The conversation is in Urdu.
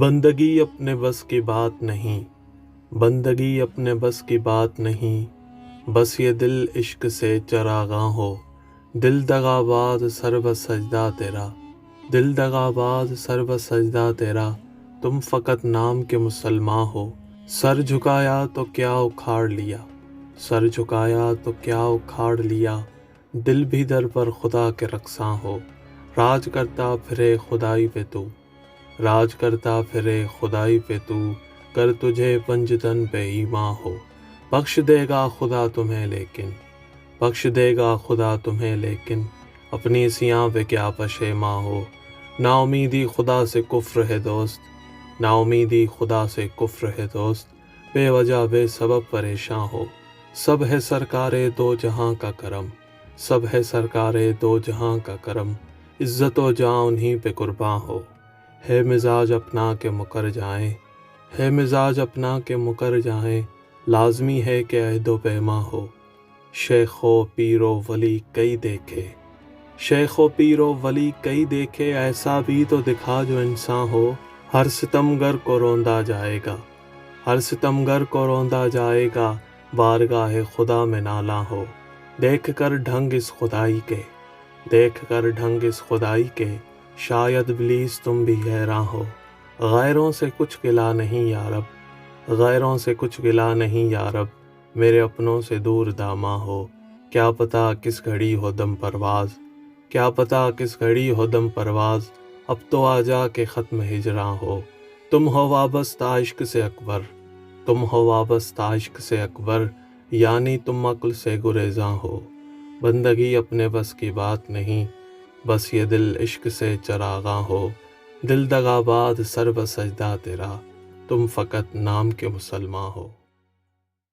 بندگی اپنے بس کی بات نہیں، بندگی اپنے بس کی بات نہیں، بس یہ دل عشق سے چراغاں ہو، دل دغاباز سر بہ سجدہ تیرا، دل دغاباز سر بہ سجدہ تیرا، تم فقط نام کے مسلماں ہو، سر جھکایا تو کیا اکھاڑ لیا، سر جھکایا تو کیا اکھاڑ لیا، دل بھی در پر خدا کے رقصاں ہو، راج کرتا پھرے خدائی پہ تو، راج کرتا پھرے خدائی پہ تو، کر تجھے پنجتن پہ ایماں ہو، بخش دے گا خدا تمہیں لیکن، بخش دے گا خدا تمہیں لیکن، اپنی سیاں پہ کیا پشیماں ہو، نا امیدی خدا سے کفر ہے دوست، نا امیدی خدا سے کفر ہے دوست، بے وجہ بے سبب پریشاں ہو، سب ہے سرکار دو جہاں کا کرم، سب ہے سرکار دو جہاں کا کرم، عزت و جاں انہی پہ قرباں ہو، ہے مزاج اپنا کہ مکر جائیں، ہے مزاج اپنا کہ مکر جائیں، لازمی ہے کہ عہد و پیما ہو، شیخ و پیر و ولی کئی دیکھے، شیخ و پیر و ولی کئی دیکھے، ایسا بھی تو دکھا جو انسان ہو، ہر ستمگر کو روندا جائے گا، ہر ستمگر کو روندا جائے گا، بارگاہ خدا میں نالاں ہو، دیکھ کر ڈھنگ اس خدائی کے، دیکھ کر ڈھنگ اس خدائی کے، شاید ابلیس تم بھی حیراں ہو، غیروں سے کچھ گلہ نہیں یا رب، غیروں سے کچھ گلہ نہیں یا رب، میرے اپنوں سے دور داماں ہو، کیا پتہ کس گھڑی ہو دم پرواز، کیا پتہ کس گھڑی ہو دم پرواز، اب تو آ جا کے ختم ہجراں ہو، تم ہو وابستہ عشق سے اکبر، تم ہو وابستہ عشق سے اکبر، یعنی تم عقل سے گریزاں ہو، بندگی اپنے بس کی بات نہیں، بس یہ دل عشق سے چراغاں ہو، دل دغاباز سر بہ سجدہ تیرا، تم فقط نام کے مسلماں ہو۔